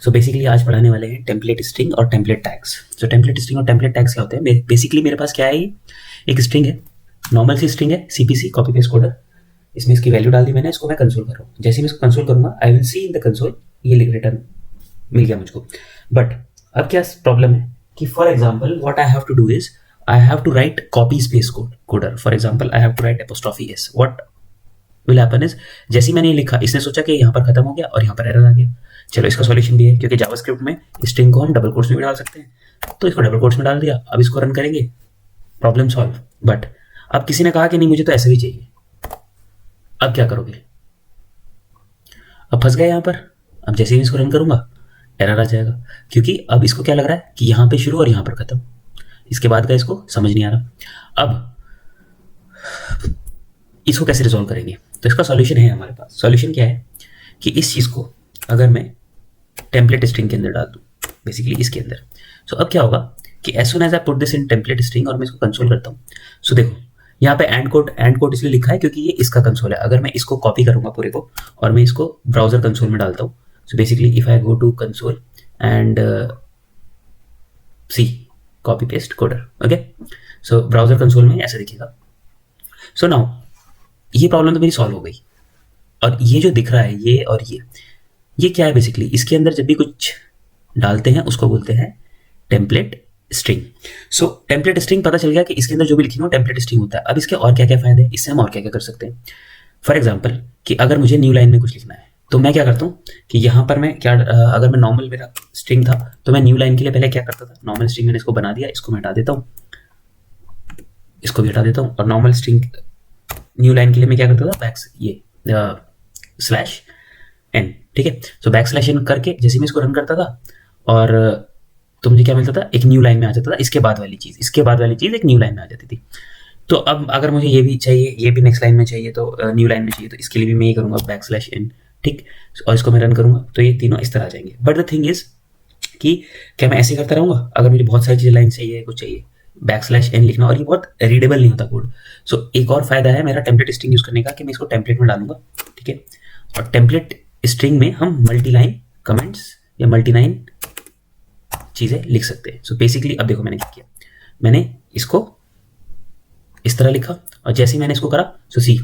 So basically आज पढ़ाने वाले हैं टेम्पलेट स्ट्रिंग और टेम्पलेट टैग्स। सो टेम्पलेट स्ट्रिंग और टेम्पलेट टैग्स क्या होते हैं? बेसिकली मेरे पास क्या है, एक स्ट्रिंग है, नॉर्मल सी स्ट्रिंग है, सीपीसी कॉपी पेस्ट कोडर। इसमें इसकी वैल्यू डाल दी मैंने, इसको मैं कंसोल कर रहा हूँ। जैसे मैं इसको कंसोल करूंगा I will see in the console ये रिटर्न मिल गया मुझको। बट अब क्या प्रॉब्लम है कि for example what I have to do is I have to write copy space coder. For example I have to write apostrophe s. What will happen is, जैसे ही मैंने ये लिखा इसने सोचा कि यहाँ पर खत्म हो गया और यहाँ पर एरर आ गया। चलो इसका सॉल्यूशन भी है, क्योंकि जावास्क्रिप्ट में स्ट्रिंग को हम डबल कोट्स में भी डाल सकते हैं, तो इसको डबल कोट्स में डाल दिया। अब इसको रन करेंगे, प्रॉब्लम सॉल्व। बट अब किसी ने कहा कि नहीं मुझे तो ऐसे भी चाहिए, अब क्या करोगे? अब फंस गए यहाँ पर। अब जैसे ही इसको रन करूंगा एरर आ जाएगा, क्योंकि अब इसको क्या लग रहा है कि यहाँ पे शुरू और यहाँ पर खत्म, इसके बाद का इसको समझ नहीं आ रहा। अब इसको कैसे रिजॉल्व करेंगे? तो इसका सॉल्यूशन है हमारे पास। सॉल्यूशन क्या है कि इस चीज़ को अगर मैं टेम्पलेट स्ट्रिंग के अंदर डाल दूँ, बेसिकली इसके अंदर, सो अब क्या होगा कि as soon as I put this in template string और मैं इसको कंसोल करता हूँ, सो देखो यहाँ पे एंड कोड इसलिए लिखा है क्योंकि ये इसका कंसोल है। अगर मैं इसको कॉपी करूँगा पूरे को और मैं इसको ब्राउजर कंसोल में डालता हूँ, so basically if I go to console and see copy paste coder, okay, so browser console में ऐसा दिखेगा। सो नाउ ये प्रॉब्लम तो मेरी सॉल्व हो गई। और ये जो दिख रहा है ये और ये क्या है? बेसिकली इसके अंदर जब भी कुछ डालते हैं उसको बोलते हैं टेम्पलेट स्ट्रिंग। सो टेम्पलेट स्ट्रिंग पता चल गया कि इसके अंदर जो भी लिखी हो टेम्पलेट स्ट्रिंग होता है। अब इसके और क्या क्या फायदे हैं, इससे हम और क्या क्या कर सकते हैं? फॉर एग्जाम्पल कि अगर मुझे न्यू लाइन में कुछ लिखना है तो मैं क्या करता हूँ कि यहाँ पर मैं क्या अगर मैं नॉर्मल मेरा स्ट्रिंग था तो मैं न्यू लाइन के लिए पहले क्या करता था, नॉर्मल स्ट्रिंग मैंने इसको बना दिया, इसको मैं हटा देता हूँ, इसको भी हटा देता हूँ, और नॉर्मल स्ट्रिंग न्यू लाइन के लिए मैं क्या करता था, स्लैश एन, ठीक है। सो बैक स्लैश एन करके जैसे मैं इसको रन करता था और तो मुझे क्या मिलता था, एक न्यू लाइन में आ जाता था। इसके बाद वाली चीज़ एक न्यू लाइन में आ जाती थी। तो अब अगर मुझे ये भी चाहिए, ये भी नेक्स्ट लाइन में चाहिए, तो न्यू लाइन में चाहिए, तो इसके लिए भी मैं ये करूँगा बैक स्लैश एन, ठीक, और इसको मैं रन करूँगा तो ये तीनों इस तरह आ जाएंगे। बट द थिंग इज कि क्या मैं ऐसे करता रहूँगा? अगर मुझे बहुत सारी चीज़ें लाइन चाहिए, कुछ चाहिए, बैक स्लैश एन लिखना, और ये बहुत रीडेबल नहीं होता कोड। सो एक और फायदा है मेरा टेम्पलेट स्ट्रिंग यूज़ करने का कि मैं इसको टेम्पलेट में डालूंगा, ठीक है। और टेम्पलेट स्ट्रिंग में हम मल्टी लाइन कमेंट्स या मल्टी लाइन चीज़ें लिख सकते हैं। सो बेसिकली अब देखो मैंने क्या किया, मैंने इसको इस तरह लिखा और जैसे ही मैंने इसको करा, सो सी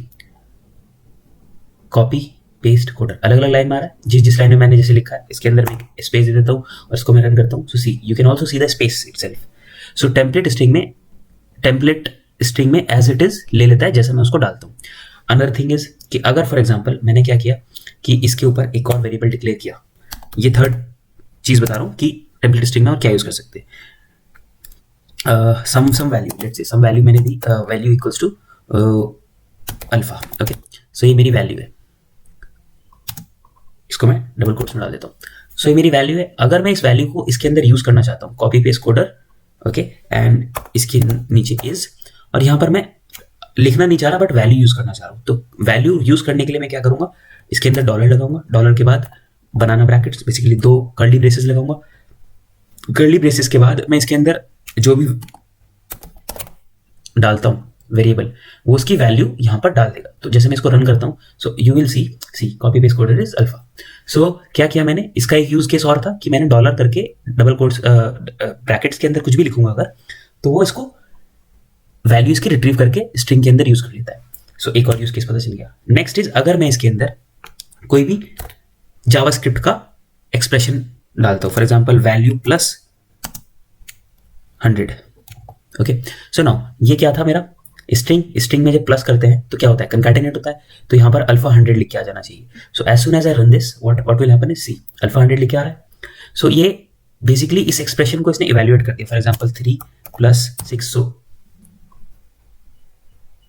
कॉपी पेस्ट कोडर अलग अलग लाइन में आ रहा है। जिस लाइन में मैंने जैसे लिखा है इसके अंदर मैं स्पेस दे देता हूँ और इसको मैं रन करता हूँ। So see you can also see the space itself. So template string में एज इट इज ले लेता है जैसे मैं उसको डालता हूँ। अनदर थिंग इज कि अगर फॉर एग्जाम्पल मैंने क्या किया कि इसके ऊपर एक और वेरिएबल डिक्लेयर किया, ये थर्ड चीज बता रहा हूँ कि टेम्पलेट स्ट्रिंग में और क्या यूज कर सकते हैं। Some value, let's say some value मैंने दी, value equals to alpha, okay. So ये मेरी वैल्यू है, इसको मैं डबल कोट्स में डाल देता हूँ। सो ये मेरी वैल्यू है। अगर मैं इस वैल्यू को इसके अंदर यूज करना चाहता हूँ, copy paste coder, okay, and इसके नीचे इज, और यहाँ पर मैं लिखना नहीं चाह रहा बट वैल्यू यूज करना चाह रहा हूँ, तो वैल्यू यूज करने के लिए मैं क्या करूंगा, इसके अंदर डॉलर लगाऊंगा, डॉलर के बाद बनाना ब्रैकेट्स, बेसिकली 2 कर्ली ब्रेसेस लगाऊंगा। कर्ली ब्रेसेस के बाद मैं इसके अंदर जो भी डालता हूँ वेरिएबल, वो उसकी वैल्यू यहाँ पर डाल देगा। तो जैसे मैं इसको रन करता हूँ, so you will see copy paste coder is alpha. So क्या किया मैंने, इसका एक यूज केस और था कि मैंने डॉलर करके डबल कोट्स ब्रैकेट्स के अंदर कुछ भी लिखूंगा अगर, तो वो इसको वैल्यूज की रिट्रीव करके स्ट्रिंग के अंदर यूज कर लेता है। सो एक और यूज केस पता चल गया। नेक्स्ट इज अगर मैं इसके अंदर कोई भी जावास्क्रिप्ट का एक्सप्रेशन डालता हूँ, for example value plus 100, okay. So now ये क्या था मेरा स्ट्रिंग में जब प्लस करते हैं तो क्या होता है, कंकैटिनेट होता है, तो यहाँ पर अल्फा 100 लिख के आ जाना चाहिए। So as soon as I run this what will happen is see alpha 100 लिख के आ रहा है। सो ये बेसिकली इस एक्सप्रेशन को इसने इवेल्युएट कर दिया। For example 3 + 6, so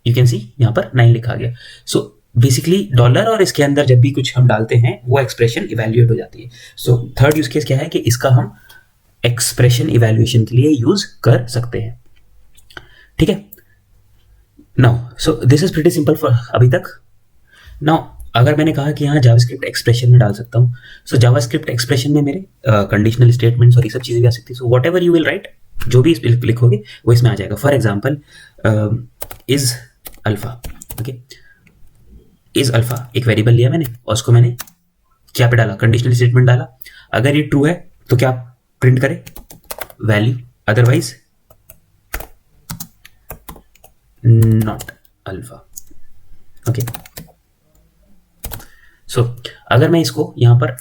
you can see यहाँ पर 9 लिखा गया। सो बेसिकली डॉलर और इसके अंदर जब भी कुछ हम डालते हैं वो एक्सप्रेशन इवेल्युएट हो जाती है। सो थर्ड यूज केस क्या है कि इसका हम एक्सप्रेशन इवेल्युएशन के लिए यूज कर सकते हैं, ठीक है। Now so this is pretty simple for अभी तक। नाउ अगर मैंने कहा कि यहाँ जावास्क्रिप्ट एक्सप्रेशन में डाल सकता हूँ, सो जावास्क्रिप्ट एक्सप्रेशन में मेरे कंडीशनल स्टेटमेंट्स और ये सब चीज़ें भी आ सकती है। So what ever you will write, जो भी लिखोगे वो इसमें आ जाएगा। For example is alpha, okay, is alpha एक वेरिएबल लिया मैंने और उसको मैंने क्या पे डाला, कंडीशनल स्टेटमेंट डाला। अगर ये ट्रू है तो क्या प्रिंट करे, value, otherwise not alpha. Okay, so अगर मैं इसको यहां पर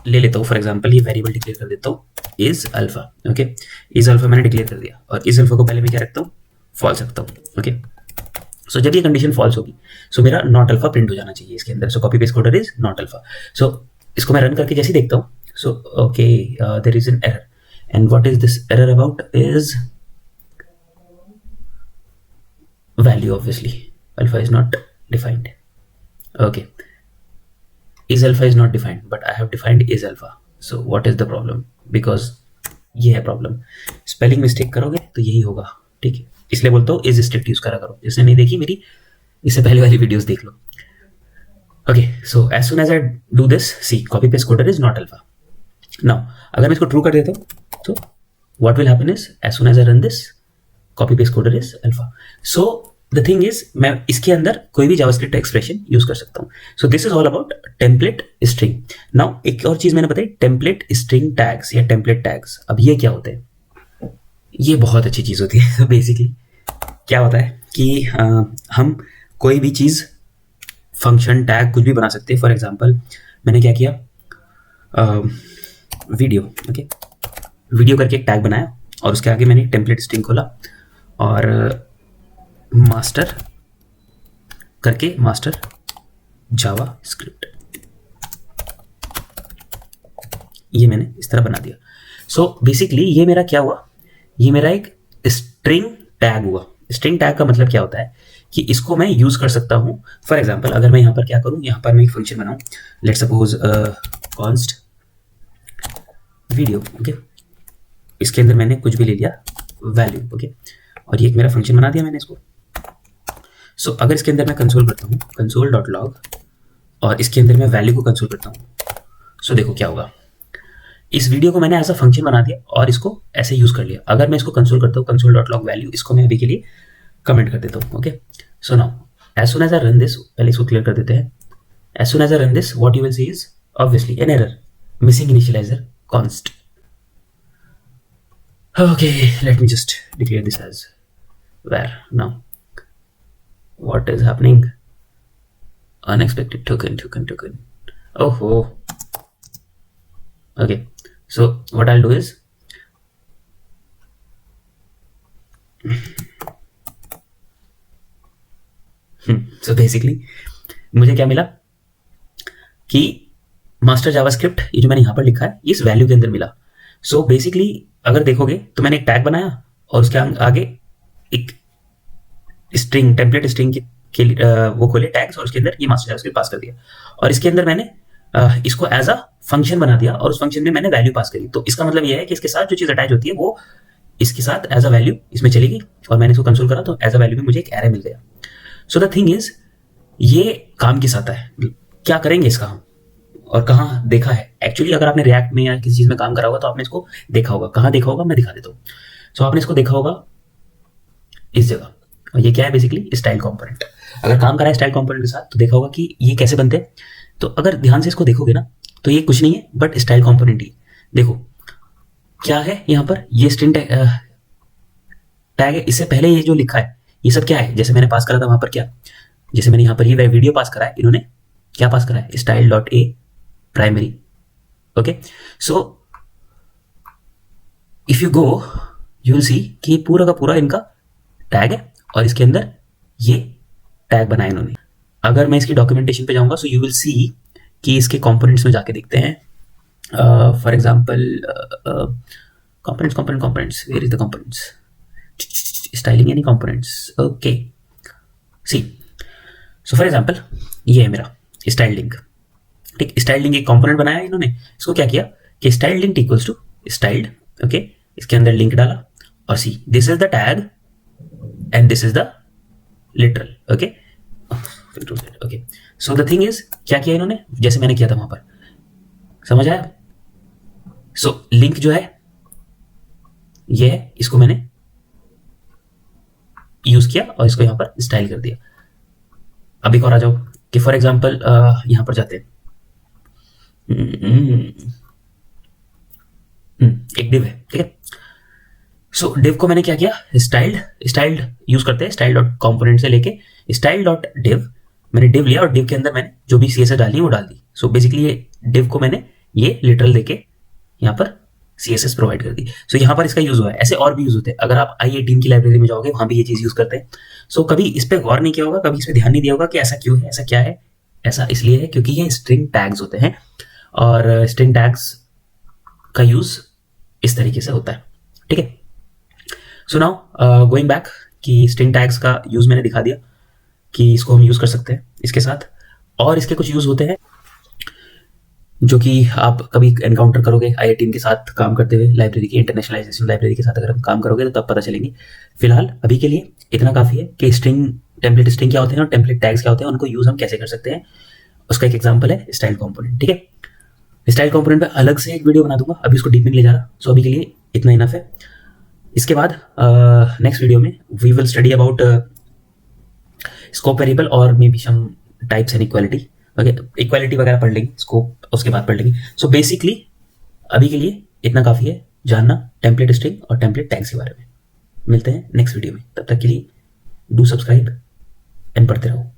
ले लेता हूँ, फॉर एग्जाम्पल ये वेरिएबल डिक्लेयर कर देता हूँ is alpha. Okay, is alpha मैंने डिक्लेयर कर दिया, और इज अल्फा को पहले मैं क्या रखता हूँ, फॉल्स रखता हूँ। ओके, सो जब ये कंडीशन फॉल्स होगी, सो मेरा नॉट अल्फा प्रिंट हो जाना चाहिए इसके अंदर। So copy paste coder is not alpha. So इसको मैं रन करके जैसे ही देखता हूँ, so okay there is an error, and what is this error about is value, obviously alpha is not defined. Okay, is alpha is not defined, but I have defined is alpha. So what is the problem? Because ये है problem, spelling mistake करोगे तो यही होगा, ठीक है, इसलिए बोलता हूँ इज स्ट्रिक्ट यूज करा करो। जिसने नहीं देखी मेरी इससे पहले वाली वीडियोस देख लो। Okay, so as soon as I do this, see copy paste coder is not alpha. Now अगर मैं इसको ट्रू कर देता हूँ तो what will happen is as soon as I run this, copy paste coder is alpha. So the thing is मैं इसके अंदर कोई भी जावास्क्रिप्ट एक्सप्रेशन यूज कर सकता हूँ। So this is all about template string. Now एक और चीज मैंने बताई, टेम्पलेट स्ट्रिंग टैग्स या टेम्पलेट टैग्स। अब ये क्या होते हैं, ये बहुत अच्छी चीज होती है। बेसिकली क्या होता है कि हम कोई भी चीज, फंक्शन, टैग, कुछ भी बना सकते हैं। फॉर एग्जाम्पल मैंने क्या किया, वीडियो। ओके, वीडियो करके एक टैग बनाया, और उसके आगे मैंने टेम्पलेट स्ट्रिंग खोला, और मास्टर करके मास्टर जावा स्क्रिप्ट, ये मैंने इस तरह बना दिया। सो बेसिकली ये मेरा क्या हुआ, ये मेरा एक स्ट्रिंग टैग हुआ। स्ट्रिंग टैग का मतलब क्या होता है कि इसको मैं यूज कर सकता हूं। फॉर एग्जांपल अगर मैं यहां पर क्या करूं, यहां पर मैं एक फंक्शन बनाऊं, let's suppose const video. Okay, इसके अंदर मैंने कुछ भी ले लिया, वैल्यू। ओके, और ये एक मेरा फंक्शन बना दिया मैंने इसको। सो अगर इसके अंदर मैं कंसोल करता हूँ, कंसोल डॉट लॉग, और इसके अंदर मैं वैल्यू को कंसोल करता हूँ, सो देखो क्या होगा, इस वीडियो को मैंने एज अ फंक्शन बना दिया और इसको ऐसे यूज कर लिया। अगर मैं इसको कंसोल करता हूँ, कंसोल डॉट लॉग वैल्यू, इसको मैं अभी के लिए कमेंट कर देता हूँ। Okay, so now as soon as I run this, पहले इसको क्लियर कर देते हैं। As soon as I run this, what you will see is obviously an error, missing initializer const. Okay, let me just declare this as var. Now what is happening, unexpected token. Oh. Okay, so what I'll do is so basically मुझे क्या मिला कि master JavaScript, ये जो मैंने यहाँ पर लिखा है, इस वैल्यू के अंदर मिला। सो बेसिकली अगर देखोगे तो मैंने एक टैग बनाया, और उसके आगे एक स्ट्रिंग, टेम्पलेट स्ट्रिंग के वो खोले टैग्स, और उसके अंदर ये मास्टर जावास्क्रिप्ट पास कर दिया, और इसके अंदर मैंने इसको एज अ फंक्शन बना दिया, और उस फंक्शन में मैंने वैल्यू पास करी। तो इसका मतलब ये है कि इसके साथ जो चीज अटैच होती है वो इसके साथ एज अ वैल्यू इसमें चली गई, और मैंने इसको कंसोल करा तो एज अ वैल्यू में मुझे एक एरे मिल गया। सो द थिंग इज, ये काम किस आता है, क्या करेंगे इसका हम, और कहाँ देखा है एक्चुअली। अगर आपने रिएक्ट में या किसी चीज में काम करा होगा तो आपने इसको देखा होगा। कहाँ देखा होगा मैं दिखा देता हूँ। सो आपने इसको देखा होगा इस जगह, और ये क्या है बेसिकली स्टाइल कंपोनेंट। अगर काम करा है स्टाइल कंपोनेंट के साथ तो देखा होगा कि ये कैसे बनते हैं। तो अगर ध्यान से इसको देखोगे ना तो ये कुछ नहीं है बट स्टाइल कंपोनेंट ही। देखो क्या है यहाँ पर, ये स्ट्रिंग टैग है, इससे पहले ये जो लिखा है ये सब क्या है, जैसे मैंने पास करा था वहां पर क्या, जैसे मैंने यहाँ पर ये वीडियो पास करा है, इन्होंने क्या पास करा है, style dot A primary. Okay, so if you go you will सी कि पूरा का पूरा इनका टैग है, और इसके अंदर ये टैग बनाए इन्होंने। अगर मैं इसकी डॉक्यूमेंटेशन पे जाऊंगा सो यू विल सी कि इसके कंपोनेंट्स में जाके देखते हैं। For example components, where is the components, styling यानी components. Okay, see so for example ये है मेरा स्टाइल लिंक। ठीक, स्टाइल लिंक एक कंपोनेंट बनाया इन्होंने। इसको क्या किया कि style link equals to styled. Okay, इसके अंदर लिंक डाला, और see this is the tag and this is the literal. Okay, okay, so the thing is क्या किया इन्होंने, जैसे मैंने किया था वहां पर, समझ आया। सो लिंक जो है ये है, इसको मैंने यूज किया और इसको यहां पर स्टाइल कर दिया। अब एक और आ जाओ कि फॉर एग्जाम्पल यहां पर जाते हैं, एक div है, ठीक है। सो div को मैंने क्या किया, स्टाइल्ड यूज करते हैं, स्टाइल डॉट कॉम्पोनेंट से लेके स्टाइल डॉट div, मैंने div लिया और div के अंदर मैंने जो भी CSS डालनी है वो डाल दी। सो बेसिकली ये div को मैंने ये लिटरल देके यहाँ पर CSS प्रोवाइड कर दी। सो यहाँ पर इसका यूज हुआ है। ऐसे और भी यूज होते हैं, अगर आप i18 की लाइब्रेरी में जाओगे वहां भी ये चीज यूज करते हैं। सो कभी इस पर गौर नहीं किया होगा, कभी इस पर ध्यान नहीं दिया होगा कि ऐसा क्यों है, ऐसा क्या है। ऐसा इसलिए है क्योंकि ये स्ट्रिंग टैग्स होते हैं और स्ट्रिंग टैग्स का यूज इस तरीके से होता है, ठीक है। सो नाउ गोइंग बैक कि स्ट्रिंग टैग्स का यूज मैंने दिखा दिया कि इसको हम यूज कर सकते हैं इसके साथ, और इसके कुछ यूज होते हैं जो कि आप कभी एनकाउंटर करोगे i18 के साथ काम करते हुए, लाइब्रेरी की इंटरनेशनलाइजेशन लाइब्रेरी के साथ अगर हम काम करोगे तो तब पता चलेंगे। फिलहाल अभी के लिए इतना काफ़ी है कि स्ट्रिंग टेम्पलेट स्ट्रिंग क्या होते हैं और टेम्पलेट टैग्स क्या होते हैं, उनको यूज़ हम कैसे कर सकते हैं। उसका एक एग्जाम्पल है स्टाइल कॉम्पोनेंट, ठीक है। स्टाइल कॉम्पोनेंट पे अलग से एक वीडियो बना दूंगा, अभी उसको डीप में नहीं ले जा रहा। सो अभी के लिए इतना इनफ है। इसके बाद नेक्स्ट वीडियो में we will study about scope variable और maybe some types and equality. Okay, equality वगैरह पढ़ लेंगे, स्कोप उसके बाद पढ़ लेंगे। सो बेसिकली अभी के लिए इतना काफ़ी है जानना टेम्पलेट स्ट्रिंग और टेम्पलेट टैग्स के बारे में। मिलते हैं नेक्स्ट वीडियो में, तब तक के लिए डू सब्सक्राइब एंड पढ़ते रहो।